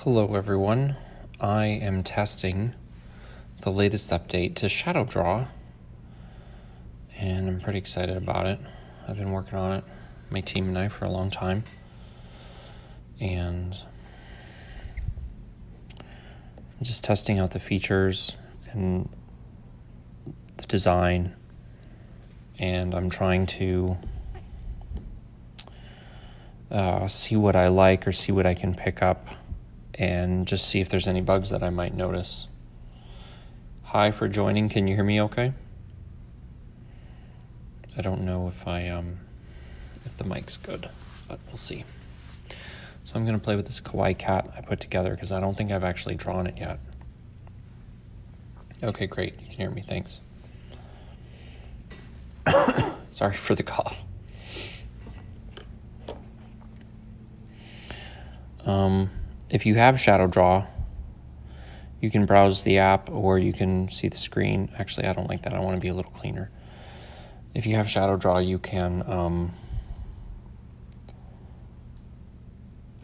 Hello everyone, I am testing the latest update to ShadowDraw and I'm pretty excited about it. I've been working on it, my team and I, for a long time, and I'm just testing out the features and the design, and I'm trying to see what I like or see what I can pick up and just see if there's any bugs that I might notice. Hi for joining. Can you hear me okay? I don't know if the mic's good, but we'll see. So I'm going to play with this kawaii cat I put together because I don't think I've actually drawn it yet. Okay, great. You can hear me. Thanks. Sorry for the cough. If you have ShadowDraw, you can browse the app or you can see the screen. Actually, I don't like that. I want to be a little cleaner. If you have ShadowDraw, you can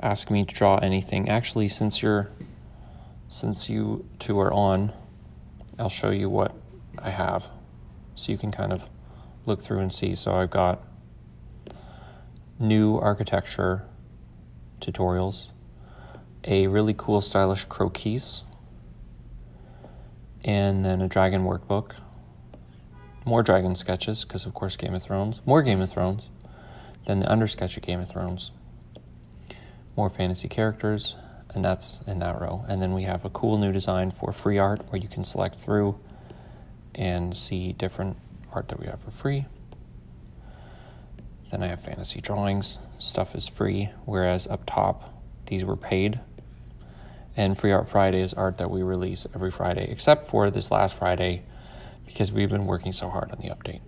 ask me to draw anything. Actually, since you two are on, I'll show you what I have so you can kind of look through and see. So I've got new architecture tutorials, a really cool stylish croquis, and then a dragon workbook, more dragon sketches, because of course Game of Thrones, more Game of Thrones, then the undersketch of Game of Thrones, more fantasy characters, and that's in that row. And then we have a cool new design for free art where you can select through and see different art that we have for free. Then I have fantasy drawings. Stuff is free, whereas up top, these were paid. And Free Art Friday is art that we release every Friday, except for this last Friday, because we've been working so hard on the update.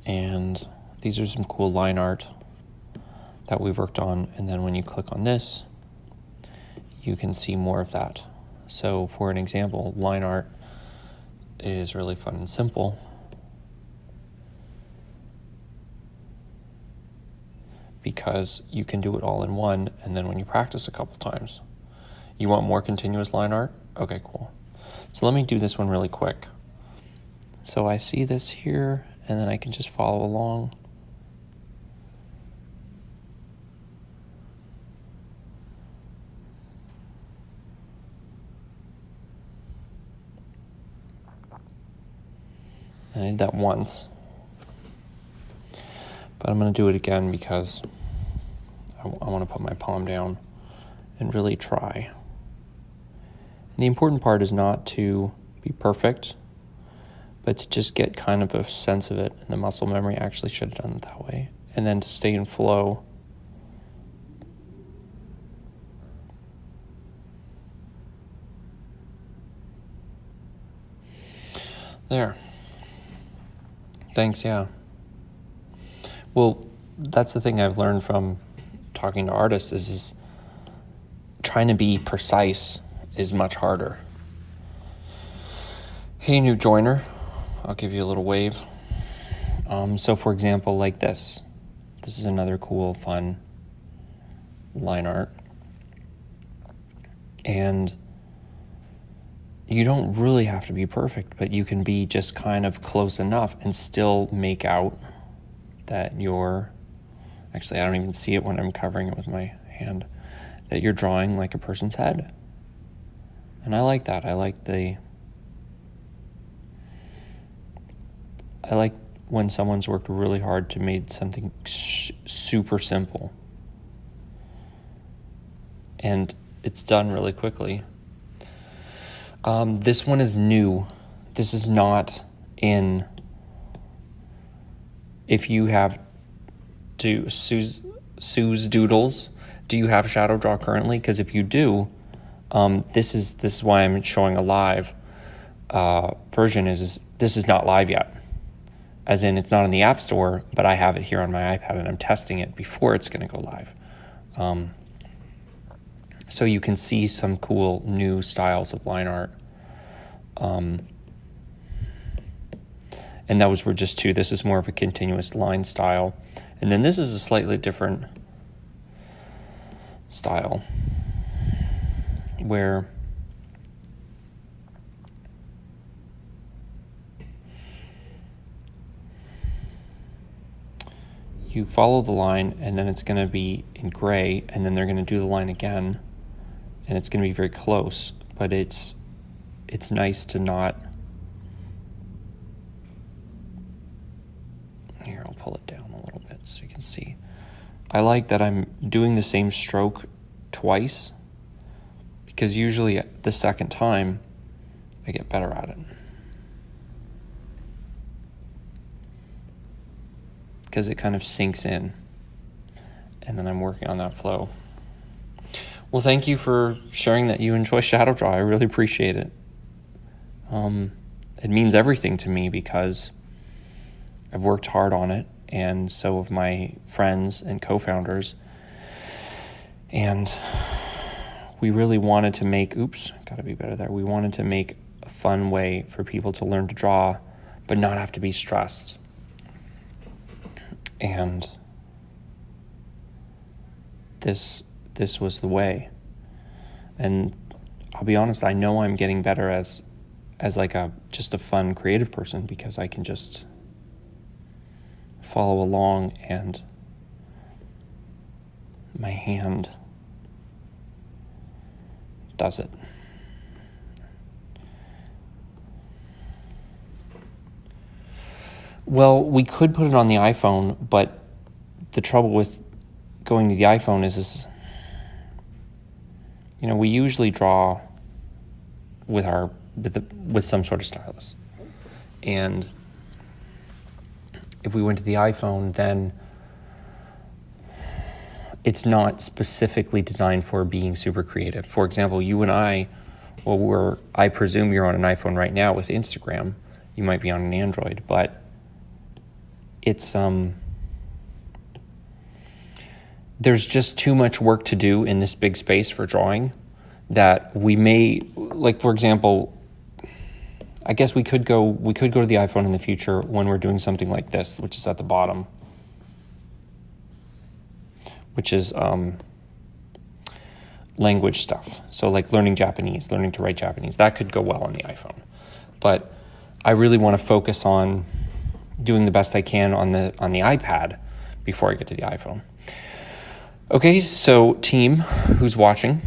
And these are some cool line art that we've worked on. And then when you click on this, you can see more of that. So for an example, line art is really fun and simple. Because you can do it all in one, and then when you practice a couple times, you want more continuous line art? Okay, cool. So let me do this one really quick. So I see this here, and then I can just follow along. I did that once. But I'm going to do it again because I want to put my palm down and really try. And the important part is not to be perfect, but to just get kind of a sense of it. And the muscle memory actually should have done it that way. And then to stay in flow. There. Thanks, yeah. Well, that's the thing I've learned from talking to artists is trying to be precise is much harder. Hey, new joiner. I'll give you a little wave. So for example, like this. This is another cool, fun line art. And you don't really have to be perfect, but you can be just kind of close enough and still make out that actually I don't even see it when I'm covering it with my hand, that you're drawing like a person's head. And I like that. I like when someone's worked really hard to make something super simple. And it's done really quickly. This one is new. This is not in... If you have Sue's Doodles, do you have ShadowDraw currently? Because if you do, this is why I'm showing a live version. Is this is not live yet, as in it's not in the App Store, but I have it here on my iPad and I'm testing it before it's going to go live. So you can see some cool new styles of line art. And those were just two. This is more of a continuous line style. And then this is a slightly different style where you follow the line and then it's going to be in gray and then they're going to do the line again and it's going to be very close, but it's nice to not, here I'll pull it down a little bit so you can see. I like that I'm doing the same stroke twice because usually the second time I get better at it. Because it kind of sinks in and then I'm working on that flow. Well, thank you for sharing that you enjoy ShadowDraw. I really appreciate it. It means everything to me because I've worked hard on it, and so have my friends and co-founders. And we really wanted to make, gotta be better there. We wanted to make a fun way for people to learn to draw, but not have to be stressed. And this was the way. And I'll be honest, I know I'm getting better as like just a fun creative person because I can just follow along and my hand does it. Well, we could put it on the iPhone, but the trouble with going to the iPhone is we usually draw with some sort of stylus. And if we went to the iPhone, then it's not specifically designed for being super creative. For example, you and I presume you're on an iPhone right now with Instagram. You might be on an Android, but it's there's just too much work to do in this big space for drawing that we may, like, for example, I guess we could go to the iPhone in the future when we're doing something like this, which is at the bottom, which is language stuff. So like learning Japanese, learning to write Japanese, that could go well on the iPhone. But I really want to focus on doing the best I can on the iPad before I get to the iPhone. Okay, so team who's watching,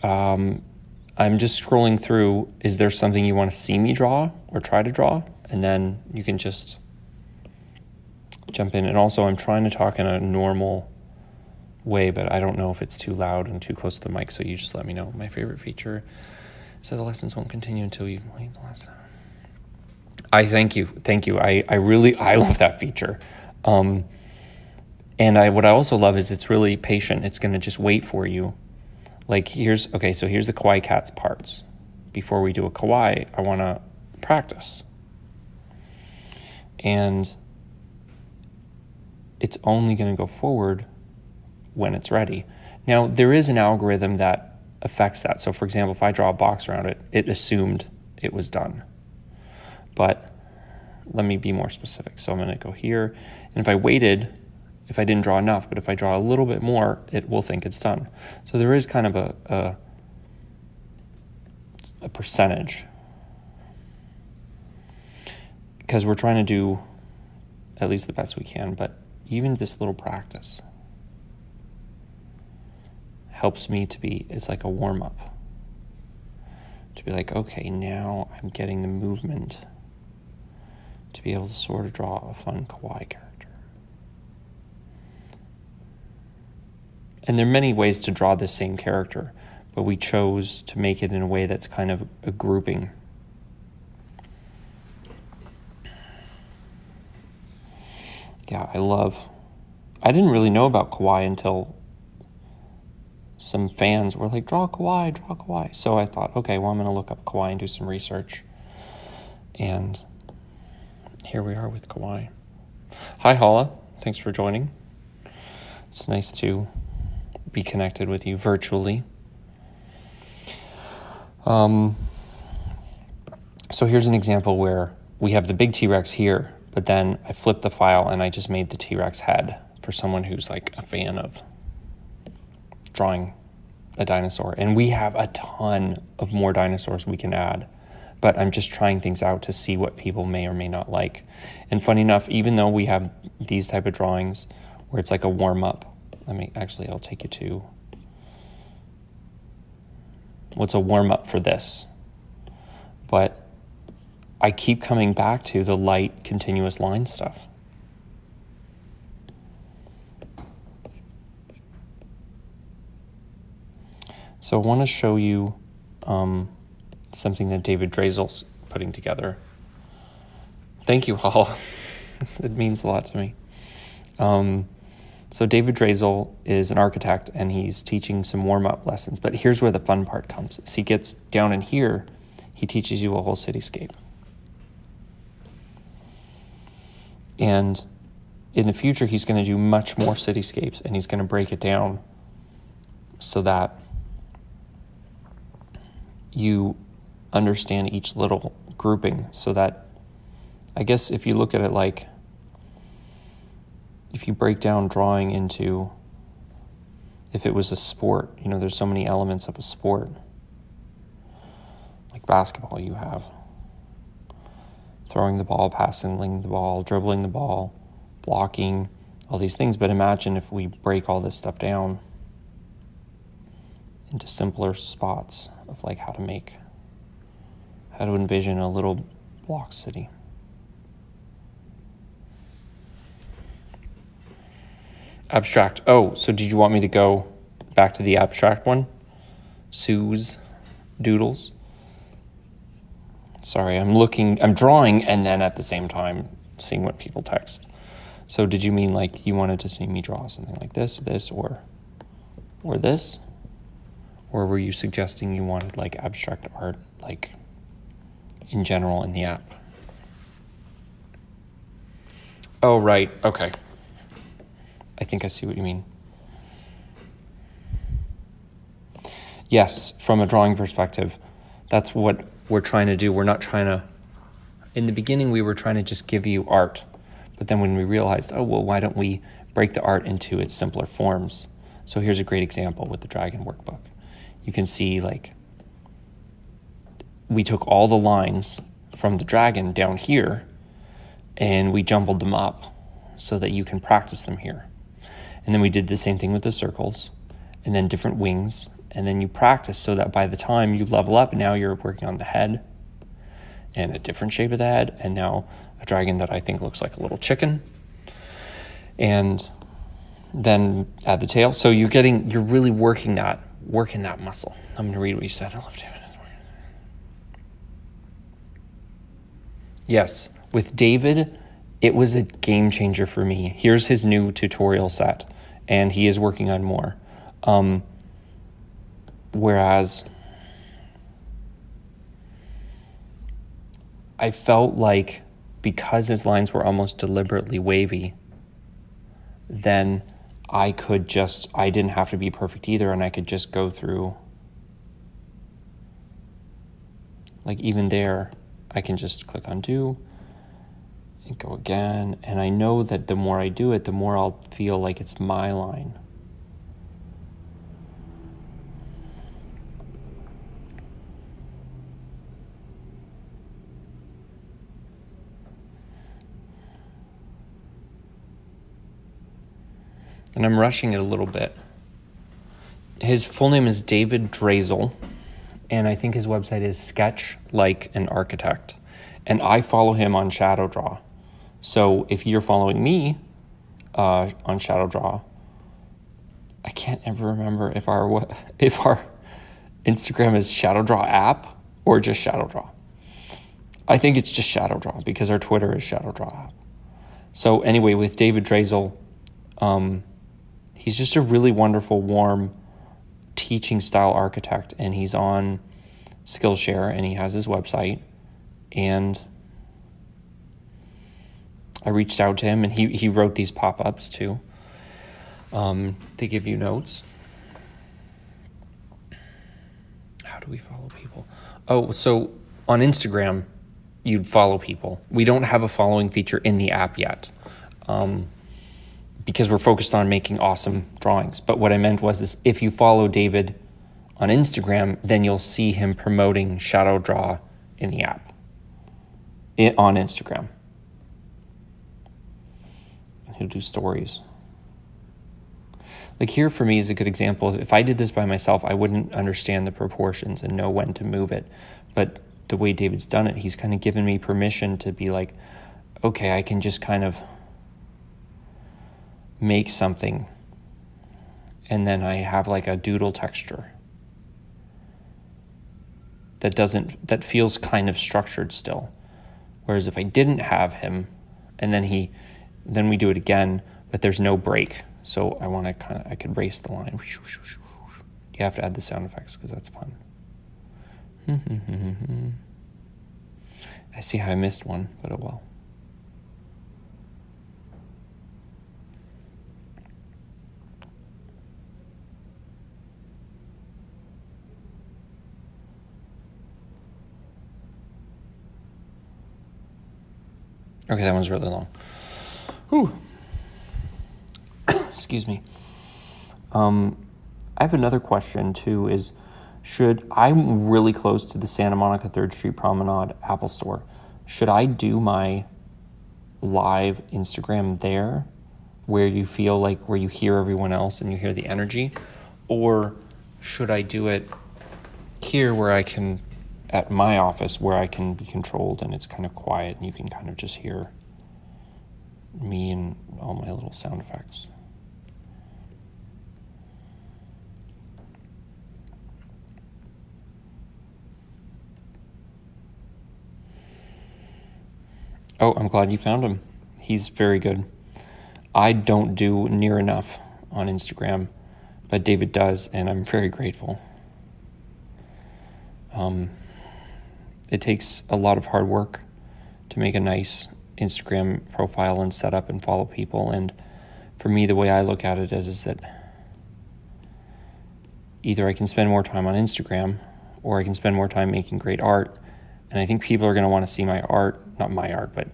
I'm just scrolling through. Is there something you want to see me draw or try to draw? And then you can just jump in. And also I'm trying to talk in a normal way, but I don't know if it's too loud and too close to the mic, so you just let me know. My favorite feature is that the lessons won't continue until you complete the lesson. Thank you. I love that feature. And what I also love is it's really patient. It's going to just wait for you. Like here's the kawaii cat's parts. Before we do a kawaii, I want to practice. And it's only going to go forward when it's ready. Now, there is an algorithm that affects that. So for example, if I draw a box around it, it assumed it was done. But let me be more specific. So I'm going to go here. And if I waited, if I didn't draw enough, but if I draw a little bit more, it will think it's done. So there is kind of a percentage, because we're trying to do at least the best we can. But even this little practice helps me it's like a warm-up. To be like, okay, now I'm getting the movement to be able to sort of draw a fun kawaii character. And there are many ways to draw the same character, but we chose to make it in a way that's kind of a grouping. Yeah, I didn't really know about kawaii until some fans were like, draw kawaii. So I thought, okay, well, I'm going to look up kawaii and do some research. And here we are with kawaii. Hi, Hala. Thanks for joining. It's nice to be connected with you virtually. So here's an example where we have the big T-Rex here, but then I flipped the file and I just made the T-Rex head for someone who's like a fan of drawing a dinosaur. And we have a ton of more dinosaurs we can add, but I'm just trying things out to see what people may or may not like. And funny enough, even though we have these type of drawings where it's like a warm-up, I'll take you to what's a warm-up for this. But I keep coming back to the light continuous line stuff. So I want to show you something that David Drazel's putting together. Thank you, Hall. It means a lot to me. So David Drazel is an architect, and he's teaching some warm-up lessons. But here's where the fun part comes. As he gets down in here, he teaches you a whole cityscape. And in the future, he's going to do much more cityscapes, and he's going to break it down so that you understand each little grouping, so that, I guess if you look at it like, if you break down drawing into, if it was a sport, there's so many elements of a sport. Like basketball, you have throwing the ball, passing the ball, dribbling the ball, blocking, all these things. But imagine if we break all this stuff down into simpler spots of like how to envision a little block city. Abstract. Oh, so did you want me to go back to the abstract one? Sue's doodles. Sorry, I'm drawing and then at the same time seeing what people text. So did you mean like you wanted to see me draw something like this, or this? Or were you suggesting you wanted like abstract art, like in general in the app? Oh, right. Okay. I think I see what you mean. Yes, from a drawing perspective, that's what we're trying to do. We're not trying to, in the beginning, we were trying to just give you art. But then when we realized, why don't we break the art into its simpler forms? So here's a great example with the Dragon workbook. You can see like we took all the lines from the dragon down here and we jumbled them up so that you can practice them here. And then we did the same thing with the circles and then different wings. And then you practice so that by the time you level up, now you're working on the head and a different shape of the head. And now a dragon that I think looks like a little chicken. And then add the tail. So you're really working that muscle. I'm going to read what you said. I love David. Yes, with David, it was a game changer for me. Here's his new tutorial set, and he is working on more. Whereas I felt like because his lines were almost deliberately wavy, then I didn't have to be perfect either, and I could just go through, like even there, I can just click undo and go again. And I know that the more I do it, the more I'll feel like it's my line. And I'm rushing it a little bit. His full name is David Drazel, and I think his website is Sketch Like an Architect. And I follow him on ShadowDraw. So if you're following me on ShadowDraw, I can't ever remember if our Instagram is ShadowDraw app or just ShadowDraw. I think it's just ShadowDraw because our Twitter is ShadowDraw app. So anyway, with David Drazel, he's just a really wonderful, warm, teaching style architect, and he's on Skillshare, and he has his website. And I reached out to him, and he wrote these pop-ups too. They give you notes. How do we follow people? Oh, so on Instagram, you'd follow people. We don't have a following feature in the app yet. because we're focused on making awesome drawings. But what I meant was is if you follow David on Instagram, then you'll see him promoting ShadowDraw in the app on Instagram. He'll do stories. Like here for me is a good example. If I did this by myself, I wouldn't understand the proportions and know when to move it. But the way David's done it, he's kind of given me permission to be like, okay, I can just kind of make something and then I have like a doodle texture that feels kind of structured still. Whereas if I didn't have him and then we do it again, but there's no break. So I could race the line. You have to add the sound effects because that's fun. I see how I missed one, but oh well. Okay, that one's really long. Whew. Excuse me. I have another question too, I'm really close to the Santa Monica 3rd Street Promenade Apple Store. Should I do my live Instagram there where you feel like where you hear everyone else and you hear the energy? Or should I do it here where I can, at my office, where I can be controlled and it's kind of quiet and you can kind of just hear me and all my little sound effects? Oh, I'm glad you found him. He's very good. I don't do near enough on Instagram, but David does, and I'm very grateful. It takes a lot of hard work to make a nice Instagram profile and set up and follow people. And for me, the way I look at it is that either I can spend more time on Instagram or I can spend more time making great art. And I think people are going to want to see my art, not my art, but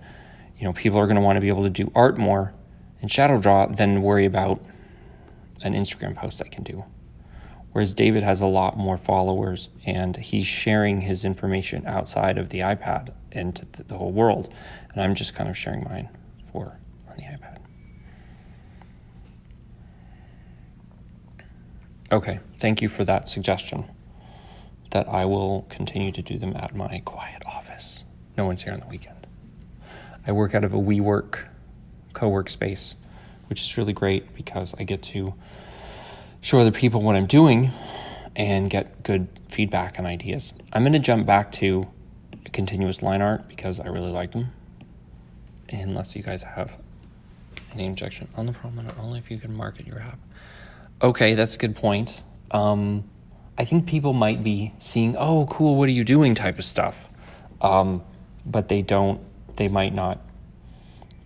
people are going to want to be able to do art more in ShadowDraw than worry about an Instagram post I can do. Whereas David has a lot more followers and he's sharing his information outside of the iPad into the whole world. And I'm just kind of sharing mine on the iPad. Okay, thank you for that suggestion that I will continue to do them at my quiet office. No one's here on the weekend. I work out of a WeWork co-work space, which is really great because I get to show other people what I'm doing and get good feedback and ideas. I'm going to jump back to a continuous line art because I really like them. Unless you guys have any objection on the promenade, only if you can market your app. Okay, that's a good point. I think people might be seeing, oh, cool, what are you doing type of stuff. But they might not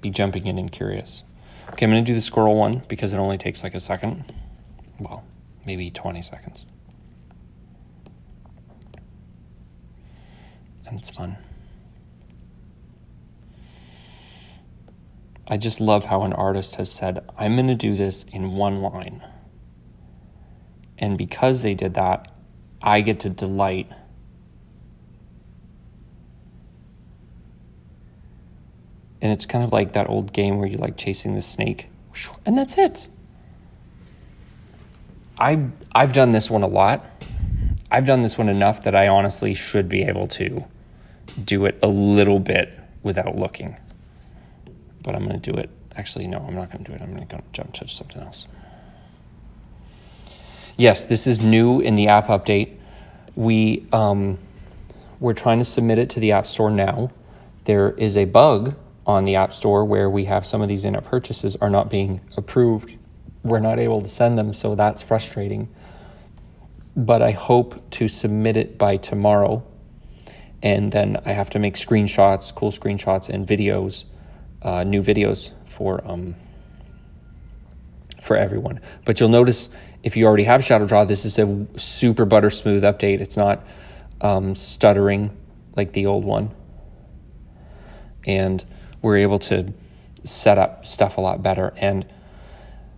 be jumping in and curious. Okay, I'm going to do the squirrel one because it only takes like a second. Well, maybe 20 seconds. And it's fun. I just love how an artist has said, I'm going to do this in one line. And because they did that, I get to delight. And it's kind of like that old game where you like chasing the snake. And that's it. I've done this one a lot. I've done this one enough that I honestly should be able to do it a little bit without looking. But I'm going to do it. Actually, no, I'm not going to do it. I'm going to jump to something else. Yes, this is new in the app update. We're trying to submit it to the App Store now. There is a bug on the App Store where we have some of these in-app purchases are not being approved. We're not able to send them, so that's frustrating. But I hope to submit it by tomorrow. And then I have to make screenshots, cool screenshots and videos, new videos for everyone. But you'll notice if you already have ShadowDraw, this is a super butter smooth update. It's not stuttering like the old one. And we're able to set up stuff a lot better. And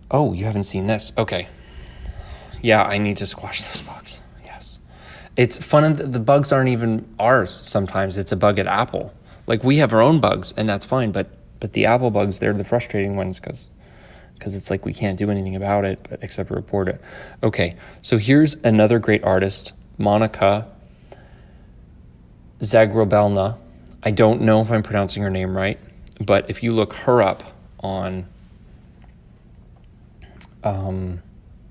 Oh, you haven't seen this? Okay. Yeah, I need to squash those bugs. Yes. It's fun, and the bugs aren't even ours sometimes. It's a bug at Apple. Like, we have our own bugs, and that's fine, but the Apple bugs, they're the frustrating ones because it's like we can't do anything about it but except report it. Okay, so here's another great artist, Monica Zagrobelna. I don't know if I'm pronouncing her name right, but if you look her up on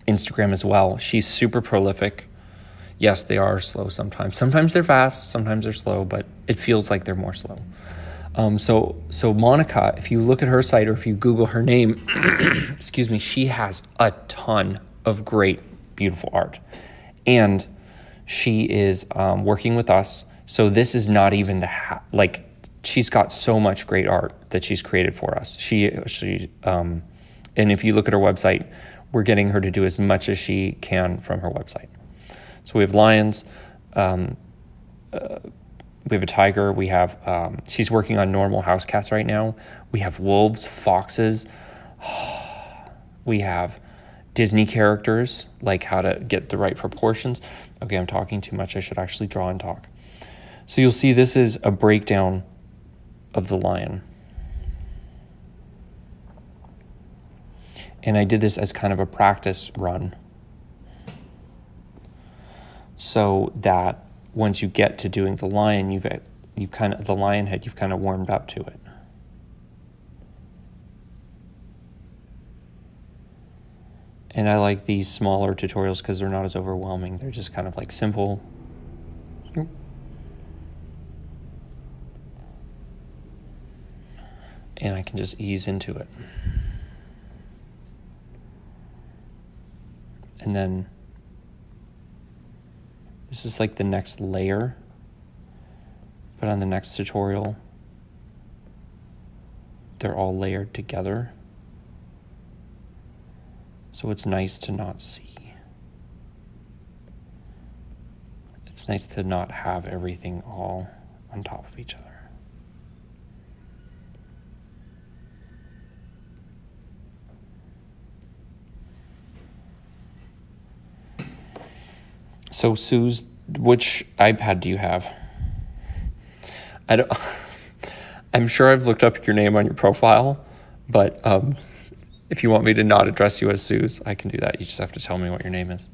Instagram as well, she's super prolific. Yes, they are slow sometimes. Sometimes they're fast, sometimes they're slow, but it feels like they're more slow. So Monica, if you look at her site or if you Google her name, excuse me, she has a ton of great, beautiful art. And she is working with us. So this is not even she's got so much great art that she's created for us. And if you look at her website, we're getting her to do as much as she can from her website. So we have lions, we have a tiger, we have, she's working on normal house cats right now. We have wolves, foxes, we have Disney characters, like how to get the right proportions. Okay, I'm talking too much, I should actually draw and talk. So you'll see this is a breakdown of the lion. And I did this as kind of a practice run, so that once you get to doing the lion, you've kind of, the lion head, you've kind of warmed up to it. And I like these smaller tutorials because they're not as overwhelming. They're just kind of like simple. And I can just ease into it. And then this is like the next layer, but on the next tutorial, they're all layered together. So it's nice to not see. It's nice to not have everything all on top of each other. So Suze, which iPad do you have? I'm sure I've looked up your name on your profile, but if you want me to not address you as Suze, I can do that. You just have to tell me what your name is.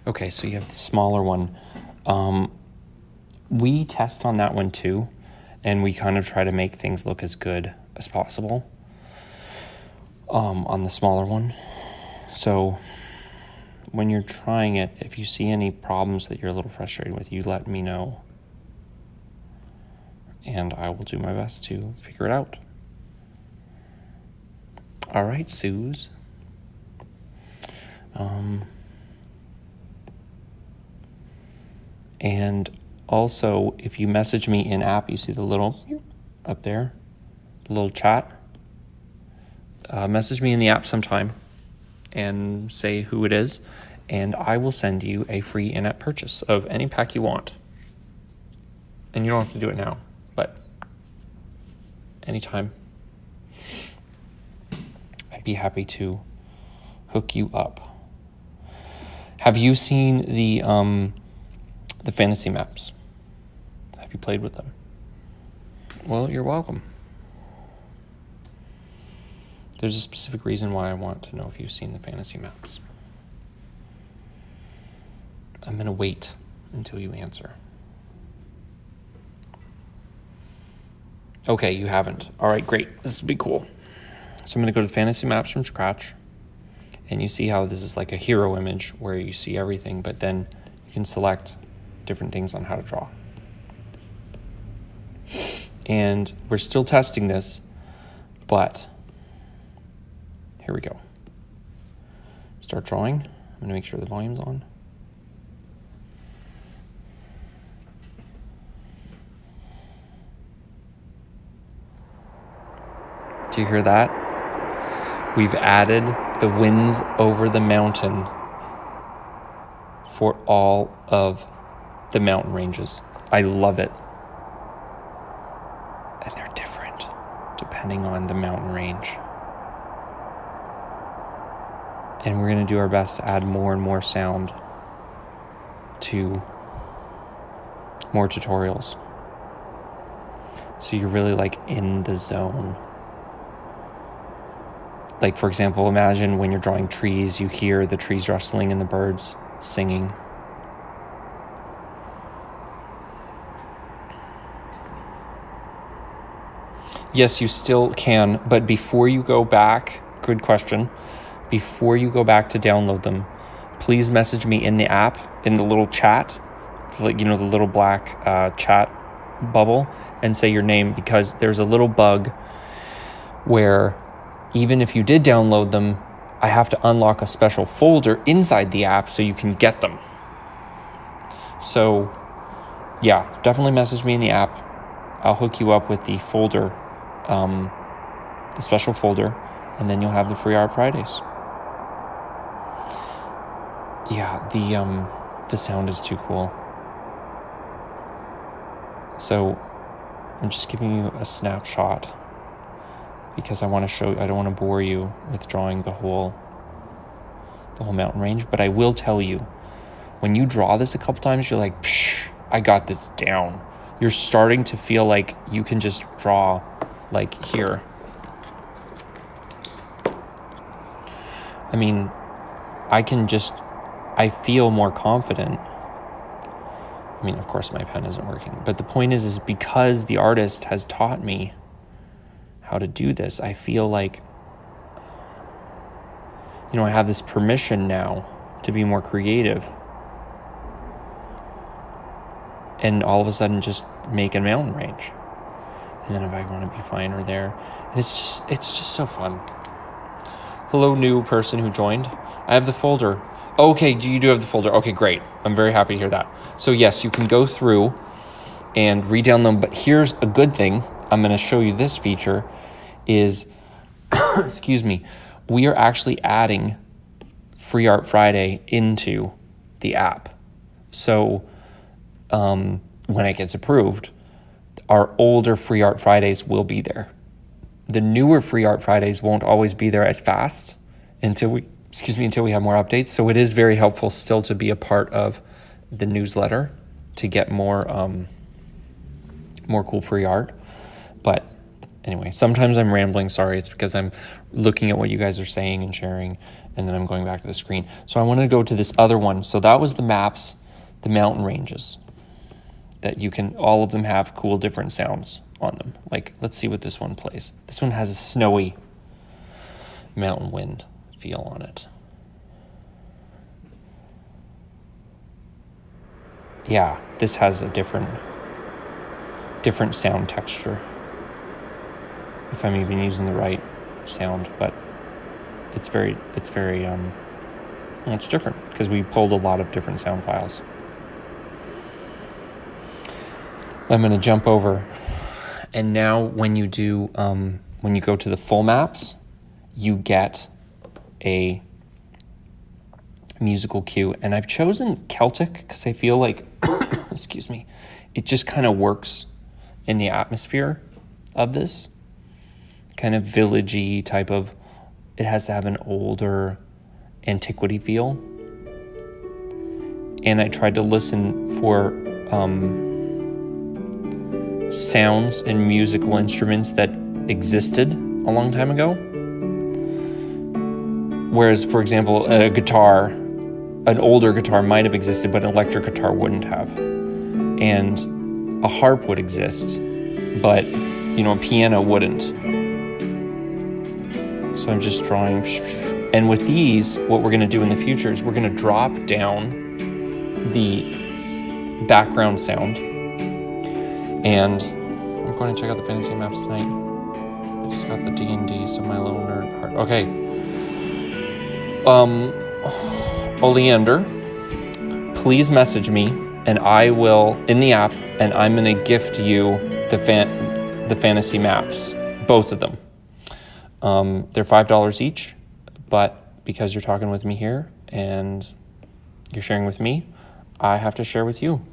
Okay, so you have the smaller one. We test on that one too, and we kind of try to make things look as good as possible on the smaller one. So when you're trying it, if you see any problems that you're a little frustrated with, you let me know, and I will do my best to figure it out. All right, Suze. And also, if you message me in app, you see the little up there, the little chat. Message me in the app sometime and say who it is, and I will send you a free in-app purchase of any pack you want. And you don't have to do it now, but anytime. I'd be happy to hook you up. Have you seen the fantasy maps? Have you played with them? Well, you're welcome. There's a specific reason why I want to know if you've seen the fantasy maps. I'm going to wait until you answer. Okay, you haven't. All right, great. This will be cool. So I'm going to go to fantasy maps from scratch. And you see how this is like a hero image where you see everything, but then you can select different things on how to draw. And we're still testing this, but here we go. Start drawing. I'm going to make sure the volume's on. Do you hear that? We've added the winds over the mountain for all of the mountain ranges. I love it. And they're different depending on the mountain range. And we're going to do our best to add more and more sound to more tutorials. So you're really like in the zone. Like, for example, imagine when you're drawing trees, you hear the trees rustling and the birds singing. Yes, you still can, but before you go back, good question, before you go back to download them, please message me in the app, in the little chat, like, you know, the little black chat bubble, and say your name, because there's a little bug where even if you did download them, I have to unlock a special folder inside the app so you can get them. So yeah, definitely message me in the app. I'll hook you up with the folder, the special folder, and then you'll have the free Art Fridays. Yeah, the sound is too cool. So I'm just giving you a snapshot because I want to show, I don't want to bore you with drawing the whole mountain range, but I will tell you, when you draw this a couple times, you're like, psh, I got this down. You're starting to feel like you can just draw like here. I mean, I feel more confident. I mean, of course my pen isn't working, but the point is because the artist has taught me how to do this, I feel like, you know, I have this permission now to be more creative and all of a sudden just make a mountain range. And then if I want to be finer there, and it's just so fun. Hello, new person who joined. I have the folder. Okay, you do have the folder. Okay, great. I'm very happy to hear that. So yes, you can go through and re-download them, but here's a good thing. I'm going to show you this feature is, excuse me, we are actually adding Free Art Friday into the app. So when it gets approved, our older Free Art Fridays will be there. The newer Free Art Fridays won't always be there as fast until we have more updates. So it is very helpful still to be a part of the newsletter to get more cool free art. But anyway, sometimes I'm rambling. Sorry, it's because I'm looking at what you guys are saying and sharing, and then I'm going back to the screen. So I wanted to go to this other one. So that was the maps, the mountain ranges that you can, all of them have cool different sounds on them. Like, let's see what this one plays. This one has a snowy mountain wind feel on it. Yeah, this has a different sound texture. If I'm even using the right sound, but it's different because we pulled a lot of different sound files. I'm going to jump over, and now when you do, when you go to the full maps, you get a musical cue, and I've chosen Celtic because I feel like, excuse me, it just kind of works in the atmosphere of this kind of villagey type of, it has to have an older antiquity feel. And I tried to listen for sounds and musical instruments that existed a long time ago. Whereas, for example, a guitar, an older guitar might have existed, but an electric guitar wouldn't have. And a harp would exist, but, you know, a piano wouldn't. So I'm just drawing. And with these, what we're going to do in the future is we're going to drop down the background sound. And I'm going to check out the fantasy maps tonight. I just got the D&D, so my little nerd part. Okay. Oleander, please message me, and I will, in the app, and I'm going to gift you the fantasy maps, both of them. They're $5 each, but because you're talking with me here and you're sharing with me, I have to share with you.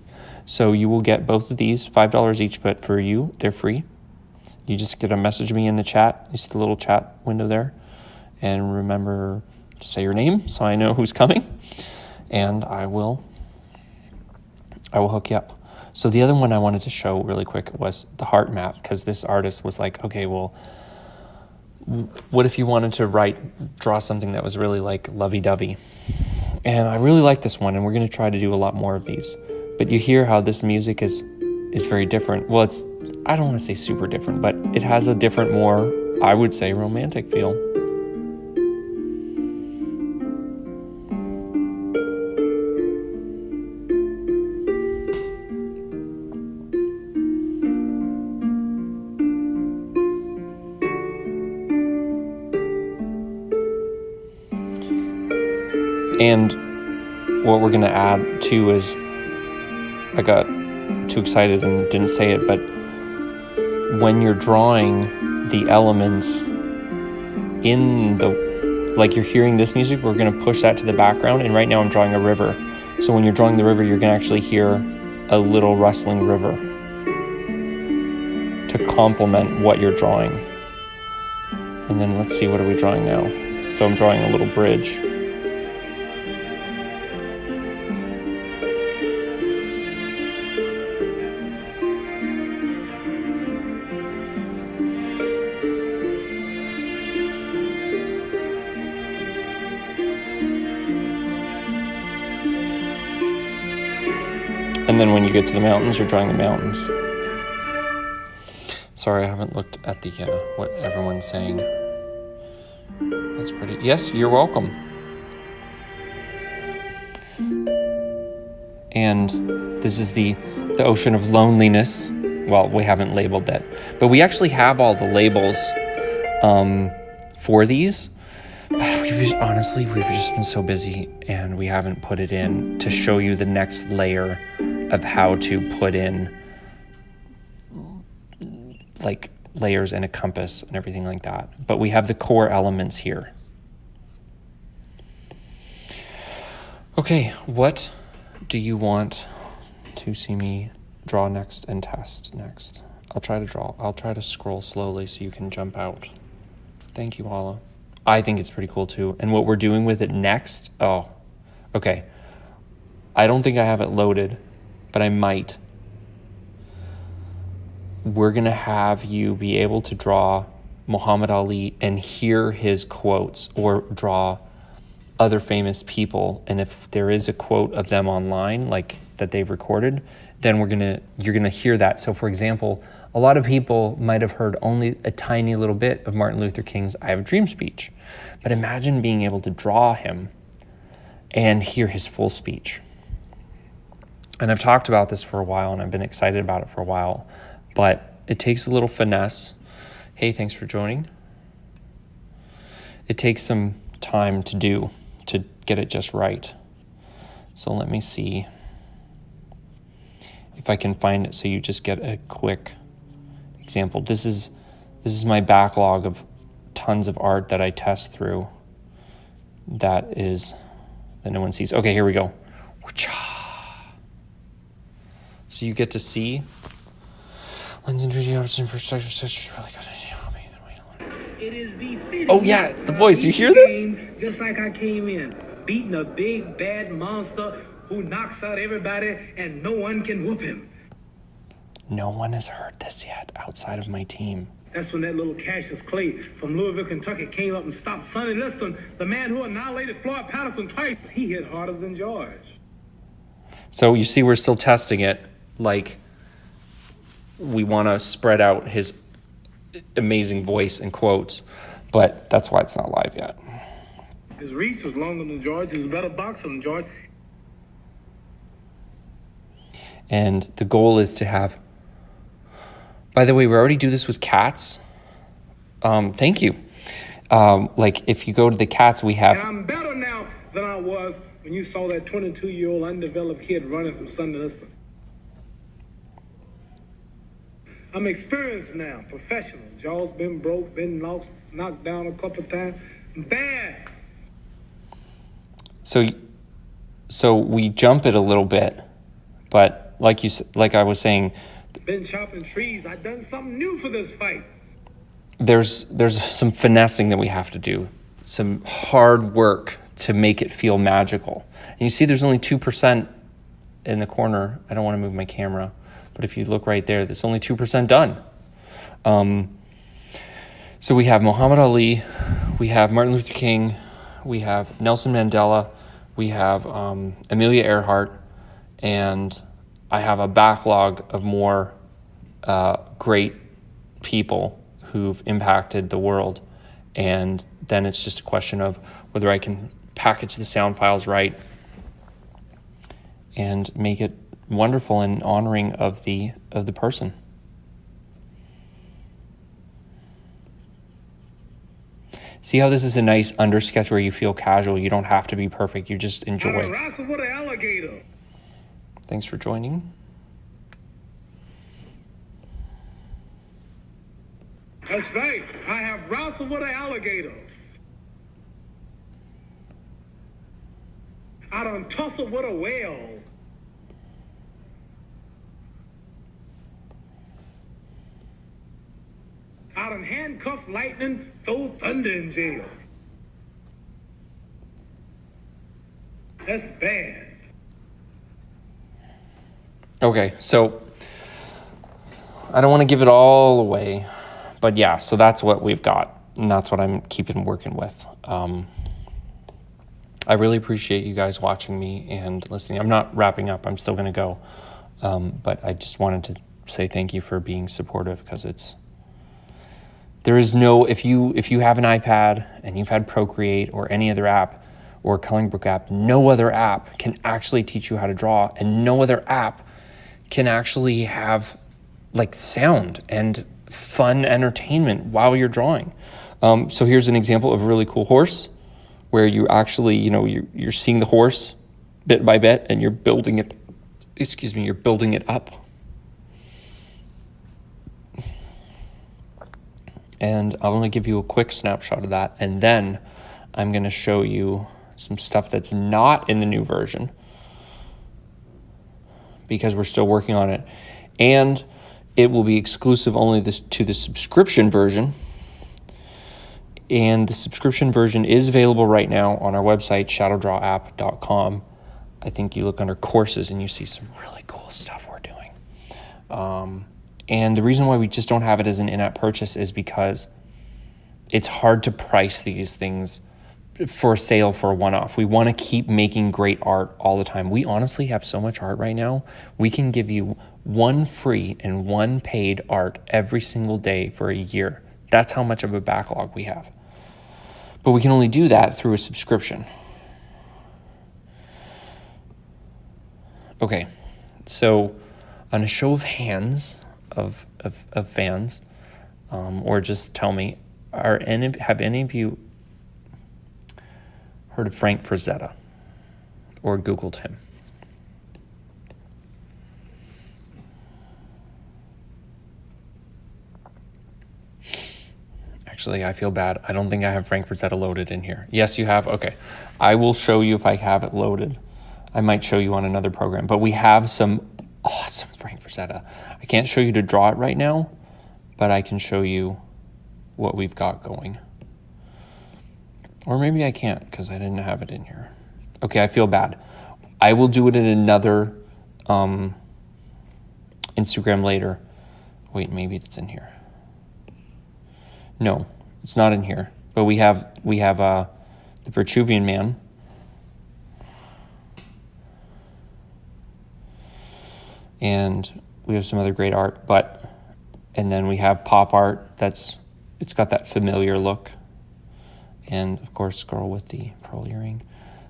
So you will get both of these, $5 each, but for you, they're free. You just get to message me in the chat. You see the little chat window there. And remember to say your name so I know who's coming. And I will hook you up. So the other one I wanted to show really quick was the heart map, because this artist was like, okay, well, what if you wanted to draw something that was really like lovey-dovey? And I really like this one, and we're going to try to do a lot more of these. But you hear how this music is very different. Well, I don't want to say super different, but it has a different, more, I would say, romantic feel. And what we're going to add too is, I got too excited and didn't say it, but when you're drawing the elements in like you're hearing this music, we're going to push that to the background. And right now I'm drawing a river. So when you're drawing the river, you're going to actually hear a little rustling river to complement what you're drawing. And then let's see, what are we drawing now? So I'm drawing a little bridge. And then when you get to the mountains, you're drawing the mountains. Sorry, I haven't looked at the what everyone's saying. That's pretty. Yes, you're welcome. And this is the ocean of loneliness. Well, we haven't labeled that, but we actually have all the labels for these. But honestly, we've just been so busy, and we haven't put it in to show you the next layer of how to put in like layers and a compass and everything like that. But we have the core elements here. Okay, what do you want to see me draw next and test next? I'll try to scroll slowly so you can jump out. Thank you, Hala. I think it's pretty cool too. And what we're doing with it next, okay. I don't think I have it loaded, but I might. We're going to have you be able to draw Muhammad Ali and hear his quotes, or draw other famous people. And if there is a quote of them online, like that they've recorded, then you're going to hear that. So for example, a lot of people might have heard only a tiny little bit of Martin Luther King's I Have a Dream speech. But imagine being able to draw him and hear his full speech. And I've talked about this for a while, and I've been excited about it for a while, but it takes a little finesse. Hey, thanks for joining. It takes some time to get it just right. So let me see if I can find it so you just get a quick example. This is my backlog of tons of art that I test through that no one sees. Okay, here we go. So you get to see lens and 3D options and perspective. Such a really good idea. It is befitting. Oh yeah, it's the voice. You hear this? Just like I came in, beating a big bad monster who knocks out everybody and no one can whoop him. No one has heard this yet outside of my team. That's when that little Cassius Clay from Louisville, Kentucky came up and stopped Sonny Liston, the man who annihilated Floyd Patterson twice. He hit harder than George. So you see, we're still testing it. Like, we want to spread out his amazing voice and quotes, but that's why it's not live yet. His reach is longer than George. He's a better boxer than George. And the goal is to have, by the way, we already do this with cats. Thank you. Like, if you go to the cats, we have... And I'm better now than I was when you saw that 22-year-old undeveloped kid running from Sonny Liston. I'm experienced now, professional. Jaws been broke, been knocked down a couple times. Bad. So we jump it a little bit, but like I was saying, Been chopping trees. I done something new for this fight. there's some finessing that we have to do, some hard work to make it feel magical. And you see there's only 2% in the corner. I don't want to move my camera, but if you look right there, there's only 2% done. So we have Muhammad Ali, we have Martin Luther King, we have Nelson Mandela, we have Amelia Earhart, and I have a backlog of more great people who've impacted the world. And then it's just a question of whether I can package the sound files right and make it wonderful and honoring of the person. See how this is a nice undersketch where you feel casual. You don't have to be perfect. You just enjoy. I'm wrestling with an alligator. Thanks for joining. That's right. I have wrestled with an alligator. I done tussled with a whale. I done handcuffed lightning, throw thunder in jail. That's bad. Okay, so I don't want to give it all away, but yeah, so that's what we've got, and that's what I'm keeping working with. I really appreciate you guys watching me and listening. I'm not wrapping up. I'm still going to go, but I just wanted to say thank you for being supportive, because there is no, if you have an iPad and you've had Procreate or any other app or Coloring Book app, no other app can actually teach you how to draw, and no other app can actually have like sound and fun entertainment while you're drawing. So here's an example of a really cool horse where you actually, you're seeing the horse bit by bit and you're building it, you're building it up. And I'll only give you a quick snapshot of that, and then I'm going to show you some stuff that's not in the new version, because we're still working on it. And it will be exclusive only to the subscription version. And the subscription version is available right now on our website, ShadowDrawApp.com. I think you look under courses and you see some really cool stuff we're doing. And the reason why we just don't have it as an in-app purchase is because it's hard to price these things for a sale for a one-off. We want to keep making great art all the time. We honestly have so much art right now. We can give you one free and one paid art every single day for a year. That's how much of a backlog we have. But we can only do that through a subscription. Okay, so on a show of hands of fans, or just tell me, have any of you heard of Frank Frazetta or Googled him? Actually, I feel bad. I don't think I have Frank Frazetta loaded in here. Yes, you have? Okay. I will show you if I have it loaded. I might show you on another program, but we have some awesome Frank Frazetta. I can't show you to draw it right now, but I can show you what we've got going. Or maybe I can't because I didn't have it in here. Okay, I feel bad. I will do it in another Instagram later. Wait, maybe it's in here. No, it's not in here. But we have the Vitruvian Man. And we have some other great art, and then we have pop art it's got that familiar look. And of course, girl with the pearl earring.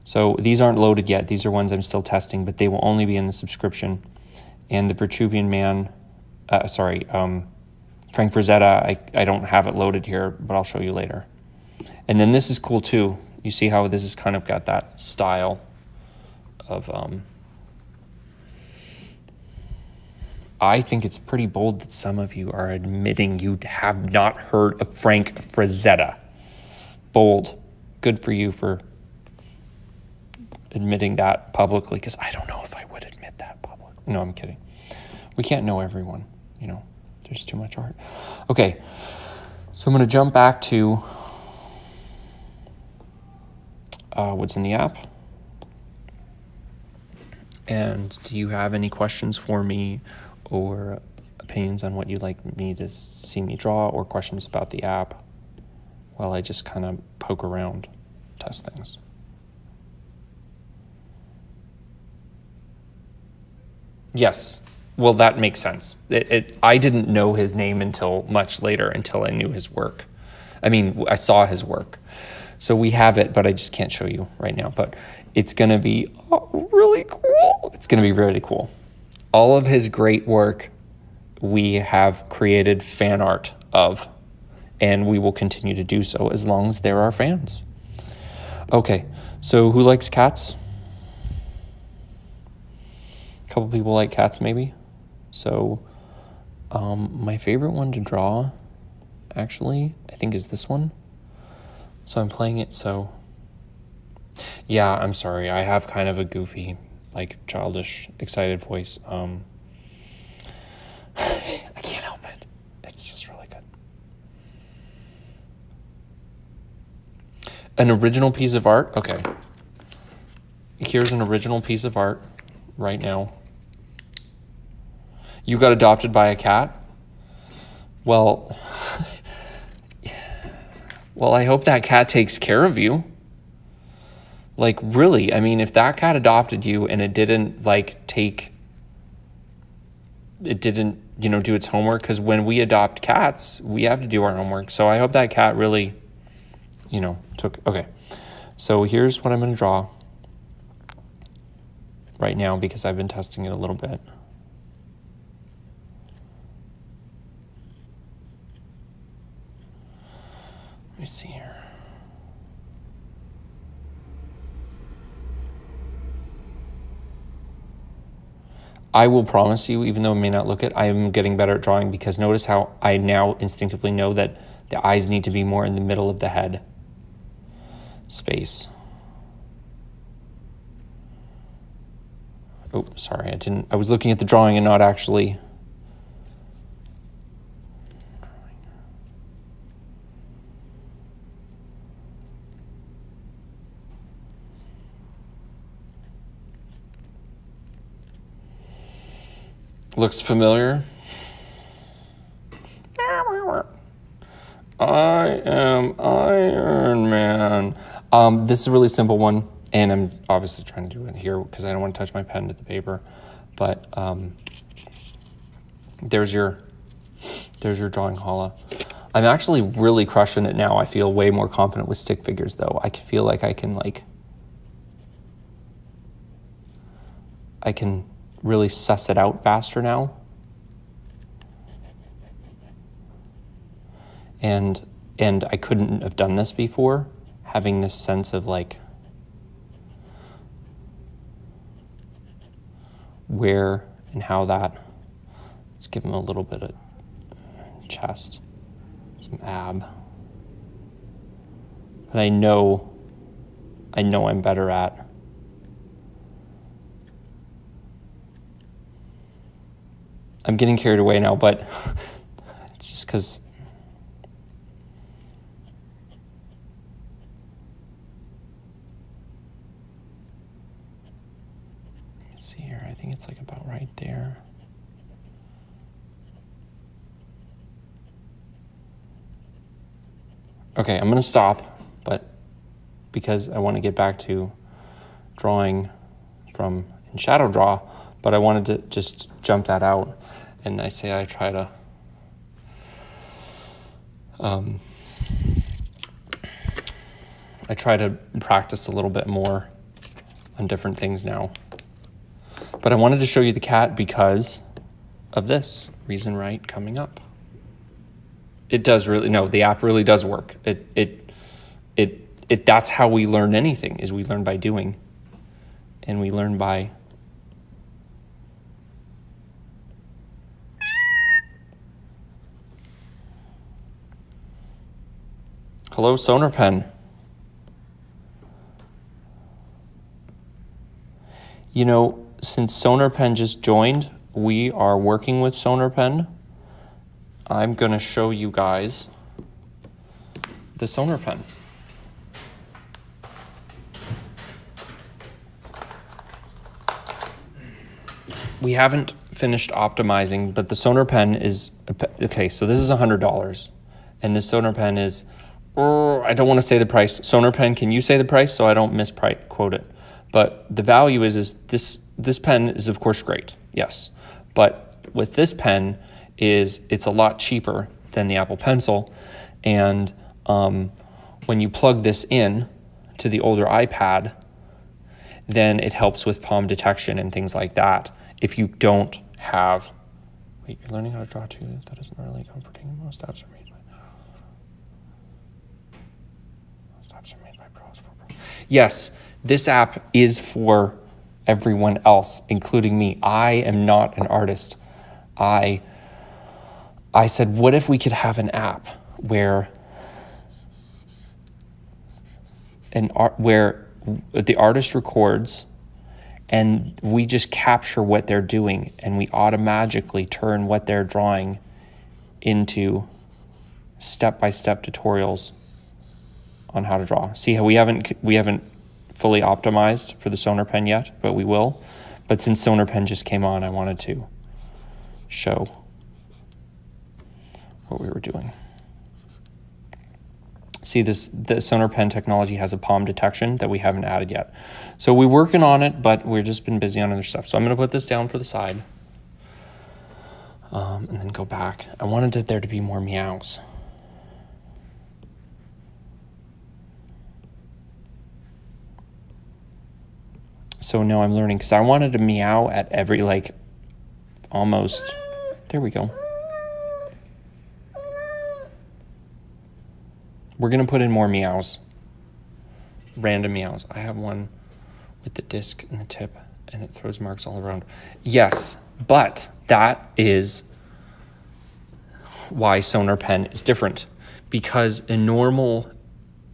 So these aren't loaded yet. These are ones I'm still testing, but they will only be in the subscription. And the Vitruvian Man, Frank Frazetta, I don't have it loaded here, but I'll show you later. And then this is cool too. You see how this has kind of got that style of I think it's pretty bold that some of you are admitting you have not heard of Frank Frazetta. Bold. Good for you for admitting that publicly, because I don't know if I would admit that publicly. No, I'm kidding. We can't know everyone, you know. There's too much art. Okay, so I'm going to jump back to what's in the app. And do you have any questions for me or opinions on what you'd like me to see me draw, or questions about the app while I just kind of poke around, test things? Yes. Well, that makes sense. I didn't know his name until much later, until I knew his work. I mean, I saw his work. So we have it, but I just can't show you right now. But it's going to be really cool. It's going to be really cool. All of his great work we have created fan art of, and we will continue to do so as long as there are fans. Okay, so who likes cats? A couple people like cats, maybe. So my favorite one to draw, actually, I think is this one. So I'm playing it, so yeah, I'm sorry. I have kind of a goofy, like childish, excited voice. I can't help it. It's just really good. An original piece of art? Okay. Here's an original piece of art right now. You got adopted by a cat? Well, I hope that cat takes care of you. Like, really, I mean, if that cat adopted you and it didn't, do its homework, because when we adopt cats, we have to do our homework. So I hope that cat really, okay. So here's what I'm going to draw right now, because I've been testing it a little bit. Let me see here. I will promise you, even though I may not look it, I am getting better at drawing, because notice how I now instinctively know that the eyes need to be more in the middle of the head space. Oh, sorry, I was looking at the drawing and not actually. Looks familiar. I am Iron Man. This is a really simple one, and I'm obviously trying to do it here because I don't want to touch my pen to the paper. But there's your drawing, Hala. I'm actually really crushing it now. I feel way more confident with stick figures, though. I feel like I can really suss it out faster now. And I couldn't have done this before, having this sense of where and how that. Let's give him a little bit of chest, some ab. But I know I'm better at I'm getting carried away now, but it's just because let's see here. I think it's about right there. Okay, I'm gonna stop, but because I want to get back to drawing from in ShadowDraw, but I wanted to just jump that out. And I say I try to practice a little bit more on different things now. But I wanted to show you the cat because of this reason right coming up. It does really, no, the app really does work. That's how we learn anything, is we learn by doing. And we learn by Hello, Sonar Pen. You know, since Sonar Pen just joined, we are working with Sonar Pen. I'm going to show you guys the Sonar Pen. We haven't finished optimizing, but the Sonar Pen is, okay, so this is $100. And this Sonar Pen is, I don't want to say the price. Sonar Pen, can you say the price so I don't misquote it? But the value is this pen is of course great, yes. But with this pen it's a lot cheaper than the Apple Pencil. And when you plug this in to the older iPad, then it helps with palm detection and things like that. If you don't have, wait, you're learning how to draw too? That isn't really comforting. Most apps are made by pros for pros. Yes, this app is for everyone else, including me. I am not an artist. I said, what if we could have an app where the artist records and we just capture what they're doing and we automatically turn what they're drawing into step-by-step tutorials on how to draw. See how we haven't fully optimized for the Sonar Pen yet, but we will. But since Sonar Pen just came on, I wanted to show what we were doing. See, the Sonar Pen technology has a palm detection that we haven't added yet. So we're working on it, but we've just been busy on other stuff. So I'm going to put this down for the side and then go back. I wanted there to be more meows. So now I'm learning because I wanted to meow at every, like, almost, there we go. We're going to put in more meows. Random meows. I have one with the disc and the tip, and it throws marks all around. Yes, but that is why Sonar Pen is different. Because a normal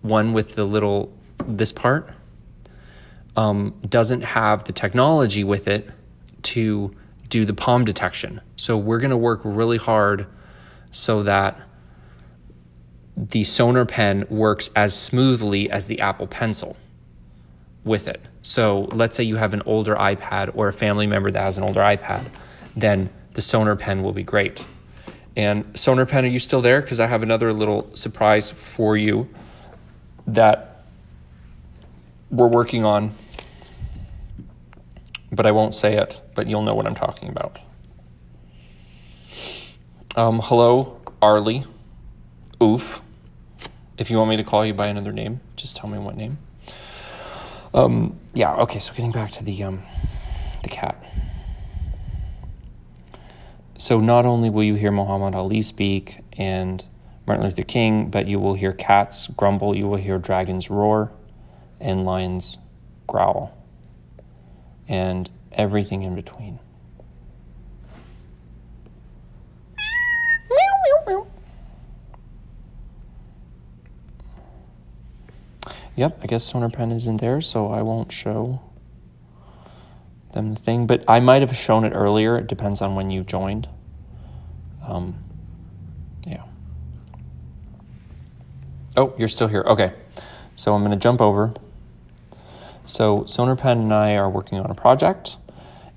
one with the little, this part, doesn't have the technology with it to do the palm detection. So we're going to work really hard so that the Sonar Pen works as smoothly as the Apple Pencil with it. So let's say you have an older iPad or a family member that has an older iPad, then the Sonar Pen will be great. And Sonar Pen, are you still there? Because I have another little surprise for you that we're working on, but I won't say it, but you'll know what I'm talking about. Hello, Arlie. Oof. If you want me to call you by another name, just tell me what name. Yeah, okay, so getting back to the cat. So not only will you hear Muhammad Ali speak and Martin Luther King, but you will hear cats grumble, you will hear dragons roar, and lions growl, and everything in between. Yep, I guess Sonar Pen isn't there, so I won't show them the thing. But I might have shown it earlier. It depends on when you joined. Yeah. Oh, you're still here. Okay. So I'm going to jump over. So Sonar Pen and I are working on a project,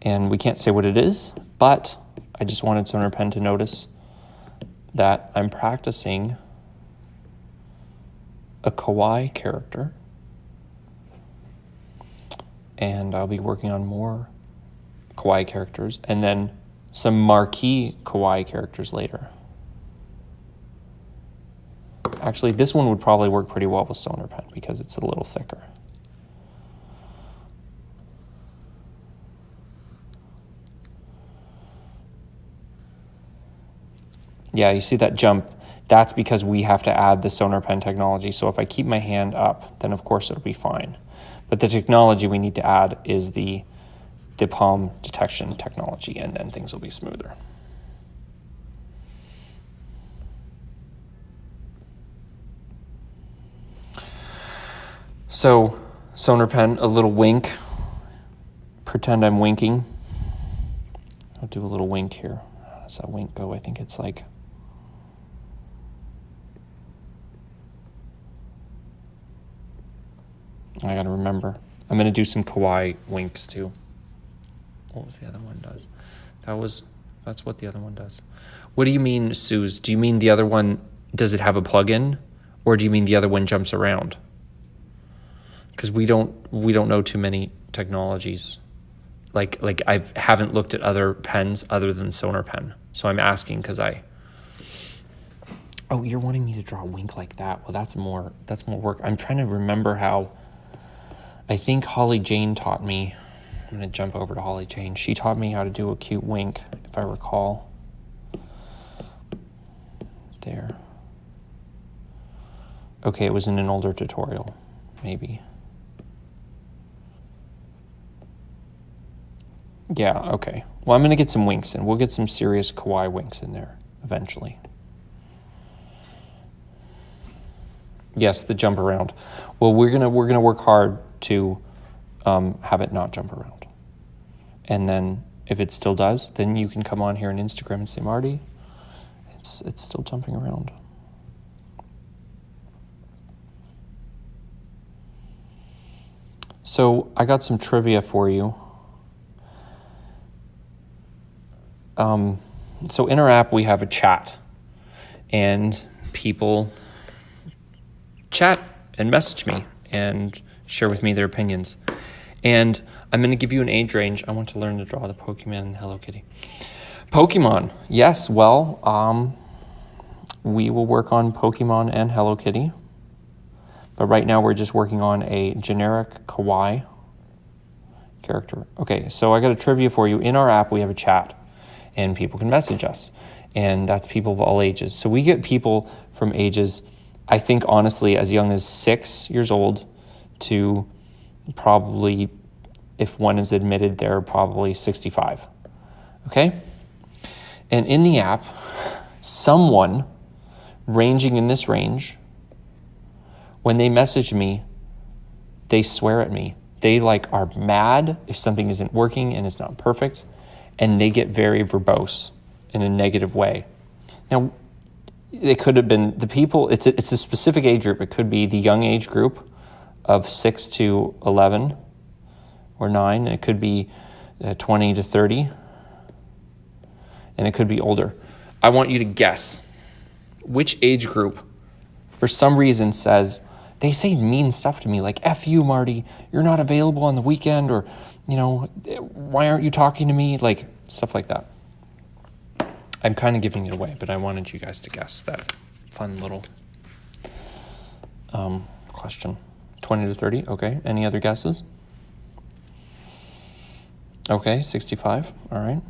and we can't say what it is, but I just wanted Sonar Pen to notice that I'm practicing a kawaii character, and I'll be working on more kawaii characters and then some marquee kawaii characters later. Actually, this one would probably work pretty well with Sonar Pen because it's a little thicker. Yeah, you see that jump? That's because we have to add the Sonar Pen technology. So if I keep my hand up, then of course it'll be fine. But the technology we need to add is the palm detection technology, and then things will be smoother. So, Sonar Pen, a little wink. Pretend I'm winking. I'll do a little wink here. How does that wink go? I think it's like... I gotta remember. I'm gonna do some kawaii winks too. What was the other one does? That's what the other one does. What do you mean, Suze? Do you mean the other one, does it have a plug-in? Or do you mean the other one jumps around? Because we don't know too many technologies. Like I haven't looked at other pens other than Sonar Pen. So I'm asking because oh, you're wanting me to draw a wink like that. Well, that's more work. I'm trying to remember how, I think Holly Jane taught me. I'm going to jump over to Holly Jane. She taught me how to do a cute wink, if I recall. There. Okay, it was in an older tutorial, maybe. Yeah, okay. Well, I'm going to get some winks in. We'll get some serious kawaii winks in there eventually. Yes, the jump around. Well, we're gonna work hard to have it not jump around. And then if it still does, then you can come on here on Instagram and say, Marty, it's still jumping around. So I got some trivia for you. So in our app, we have a chat, and people chat and message me and share with me their opinions. And I'm going to give you an age range. I want to learn to draw the Pokemon and Hello Kitty. Pokemon, yes, well, we will work on Pokemon and Hello Kitty. But right now we're just working on a generic kawaii character. Okay, so I got a trivia for you. In our app, we have a chat, and people can message us. And that's people of all ages. So we get people from ages, I think, honestly, as young as 6 years old to probably, if one is admitted, they're probably 65. Okay? And in the app, someone ranging in this range, when they message me, they swear at me. They are mad if something isn't working and it's not perfect, and they get very verbose in a negative way. Now, it could have been the people, it's a specific age group. It could be the young age group of 6 to 11 or 9, and it could be 20 to 30, and it could be older. I want you to guess which age group, for some reason, says, they say mean stuff to me, like, F you, Marty, you're not available on the weekend, or, why aren't you talking to me? Like, stuff like that. I'm kind of giving it away, but I wanted you guys to guess that fun little question. 20 to 30, okay. Any other guesses? Okay, 65, all right.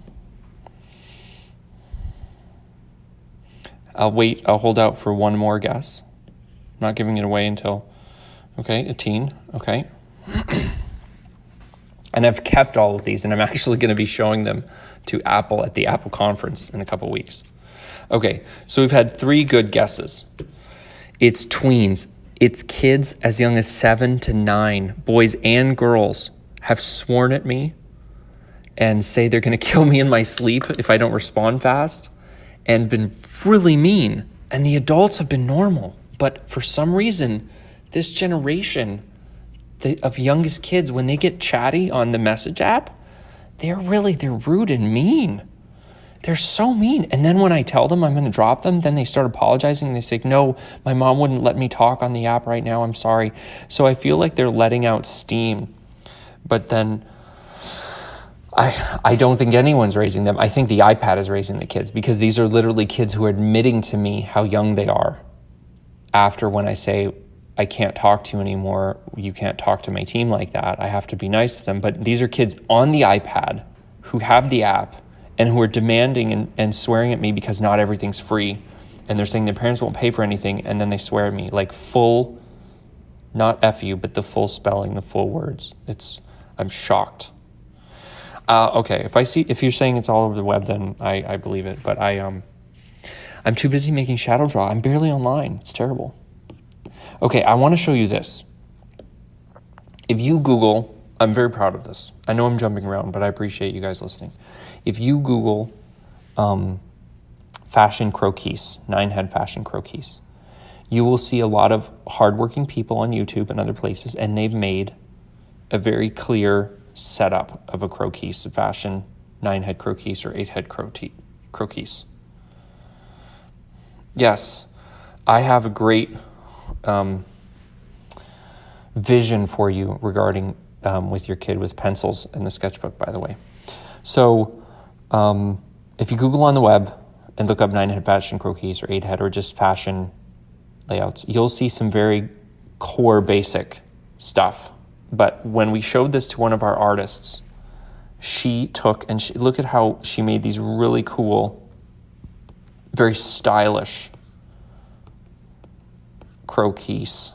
I'll hold out for one more guess. I'm not giving it away until, okay, a teen, okay. And I've kept all of these, and I'm actually going to be showing them to Apple at the Apple conference in a couple weeks. Okay, so we've had 3 good guesses. It's tweens. It's kids as young as 7 to 9, boys and girls, have sworn at me and say they're going to kill me in my sleep if I don't respond fast, and been really mean. And the adults have been normal. But for some reason, this generation of youngest kids, when they get chatty on the message app, they're rude and mean. They're so mean. And then when I tell them I'm going to drop them, then they start apologizing. They say, no, my mom wouldn't let me talk on the app right now. I'm sorry. So I feel like they're letting out steam. But then I don't think anyone's raising them. I think the iPad is raising the kids, because these are literally kids who are admitting to me how young they are. After when I say, I can't talk to you anymore, you can't talk to my team like that, I have to be nice to them. But these are kids on the iPad who have the app and who are demanding and swearing at me because not everything's free. And they're saying their parents won't pay for anything, and then they swear at me, like full, not F you, but the full spelling, the full words. I'm shocked. Okay, if you're saying it's all over the web, then I believe it. But I'm too busy making ShadowDraw. I'm barely online. It's terrible. Okay, I want to show you this. If you Google, I'm very proud of this. I know I'm jumping around, but I appreciate you guys listening. If you Google fashion croquis, 9-head fashion croquis, you will see a lot of hardworking people on YouTube and other places, and they've made a very clear setup of a croquis, a fashion 9-head croquis or 8-head croquis. Yes, I have a great vision for you regarding with your kid with pencils in the sketchbook, by the way. So if you Google on the web and look up 9-head fashion croquis or 8-head or just fashion layouts, you'll see some very core basic stuff. But when we showed this to one of our artists, she took and look at how she made these really cool, very stylish croquis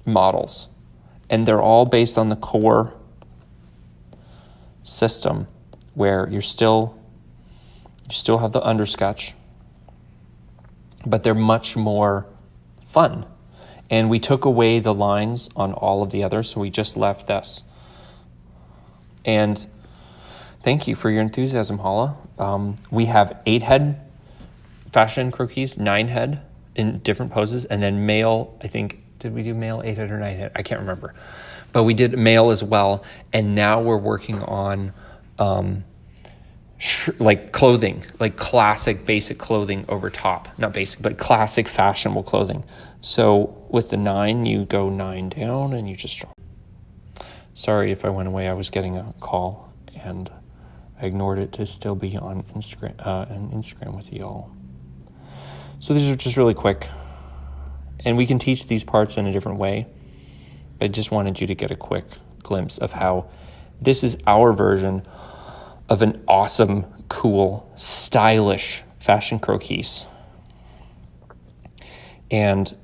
models. And they're all based on the core system where you still have the undersketch, but they're much more fun. And we took away the lines on all of the others, so we just left this. And thank you for your enthusiasm, Hala. We have 8-head fashion croquis, 9-head in different poses, and then male, I think, did we do male 8-head or 9-head? I can't remember. But we did male as well, and now we're working on like clothing, like classic basic clothing over top. Not basic, but classic fashionable clothing. So with the 9, you go 9 down and you just draw. Sorry if I went away. I was getting a call and I ignored it to still be on Instagram with you all. So these are just really quick. And we can teach these parts in a different way. I just wanted you to get a quick glimpse of how this is our version of an awesome, cool, stylish fashion croquis. And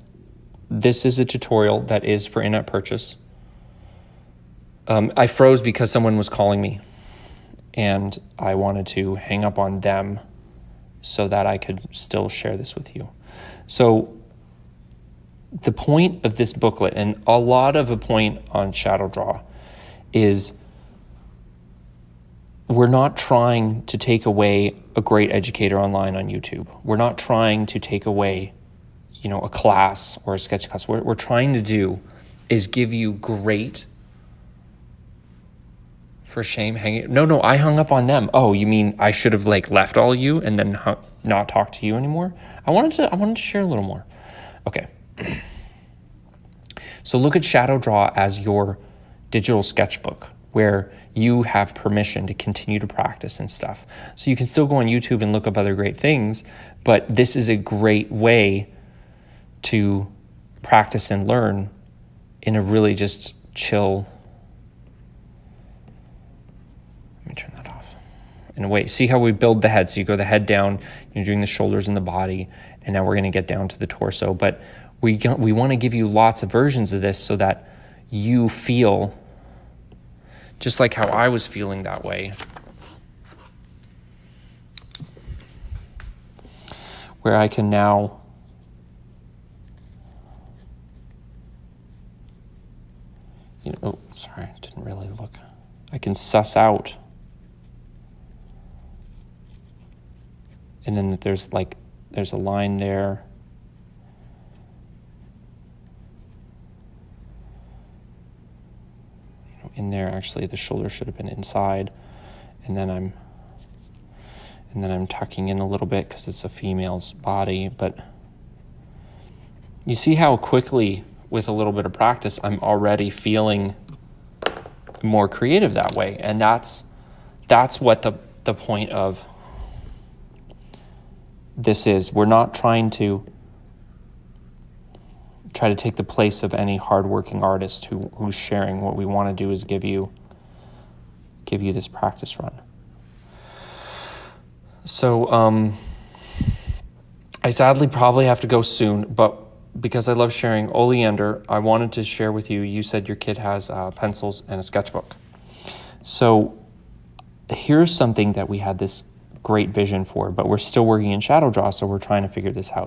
this is a tutorial that is for in-app purchase. I froze because someone was calling me and I wanted to hang up on them so that I could still share this with you. So the point of this booklet, and a lot of a point on ShadowDraw, is we're not trying to take away a great educator online on YouTube. We're not trying to take away, a class or a sketch class. What we're trying to do is give you great, for shame, No, I hung up on them. Oh, you mean I should have left all you and then not talk to you anymore? I wanted to share a little more. Okay. So look at ShadowDraw as your digital sketchbook where you have permission to continue to practice and stuff. So you can still go on YouTube and look up other great things, but this is a great way to practice and learn in a really just chill. Let me turn that off. In a way, see how we build the head. So you go the head down, you're doing the shoulders and the body, and now we're going to get down to the torso. But we want to give you lots of versions of this so that you feel just like how I was feeling that way. Where I can now oh, sorry, I didn't really look. I can suss out. And then there's a line there. In there, actually, the shoulder should have been inside, and then I'm tucking in a little bit because it's a female's body. But you see how quickly, with a little bit of practice, I'm already feeling more creative that way, and that's what the point of this is. We're not trying to try to take the place of any hardworking artist who's sharing. What we want to do is give you this practice run. So I sadly probably have to go soon, but because I love sharing, Oleander, I wanted to share with you. You said your kid has pencils and a sketchbook. So here's something that we had this great vision for, but we're still working in ShadowDraw, so we're trying to figure this out.